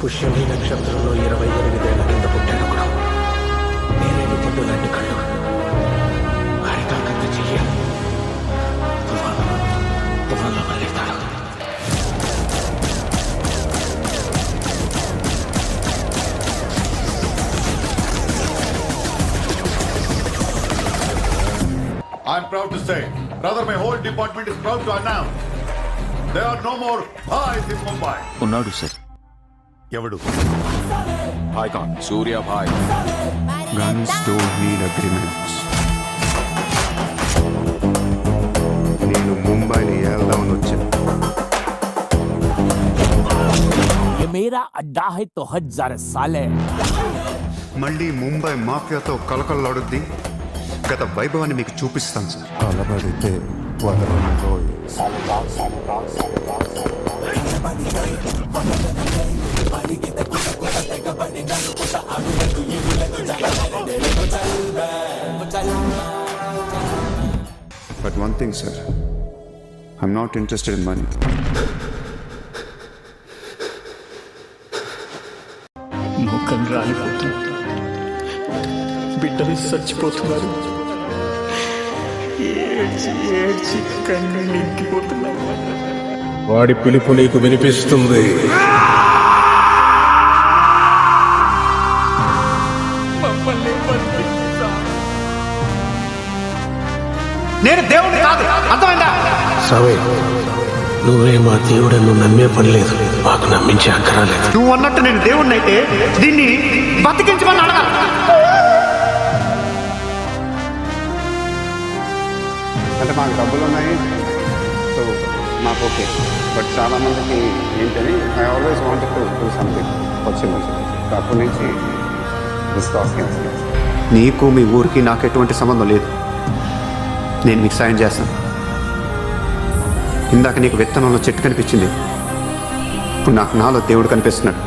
పుష్యమి నక్షత్రంలో 28 ఏళ్ల కింద పుట్టాడొకడు. నేరేడు పండు లాంటి కళ్ళు, హరితాకంత చెయ్య, తుఫాన్లో మళ్ళీస్తాడు. I'm proud to say, rather my whole department is proud to announce, there are no more bhais in Mumbai. ఉన్నాడు సార్. ఎవడు? భాయ్ కాన్ సూర్య భాయ్. Guns don't need agreements. నేను ముంబైని ఏల్దామని వచ్చాను. ये मेरा अड्डा है तो हट जा रे साले. మళ్ళీ ముంబై మాఫియాతో కలకలలాడుద్ది. గత వైభవాన్ని మీకు చూపిస్తాను సార్. అలబడితే వదలను రోయ్. But one thing, sir, I'm not interested in money. ముఖం రాలిపోతుంది, బిడ్డలు చచ్చిపోతున్నారు, ఏడ్చి ఏడ్చి కన్ను నిండిపోతున్నారు. వాడి పిలుపు నీకు వినిపిస్తుంది. మమ్మల్ని పంపిస్తా. నేను దేవుడిని కాదు, అర్థమైందా? సవే, నువ్వే మా దేవుడను నమ్మే పని లేదు, మాకు నమ్మించే అక్కరాలేదు. నువ్వు అన్నట్టు నేను దేవుడిని అయితే దీన్ని బతికించమని అడగాలి. అంటే మాకు డబ్బులు ఉన్నాయి, సో మాకు ఓకే. బట్ చాలా మందికి ఏంటని I always wanted to do something వచ్చింది. అప్పటి నుంచి నీకు మీ ఊరికి నాకు ఎటువంటి సంబంధం లేదు. నేను మీకు సాయం చేస్తాను. ఇందాక నీకు విత్తనంలో చెట్టు కనిపించింది, ఇప్పుడు నాకు నాలో దేవుడు కనిపిస్తున్నాడు.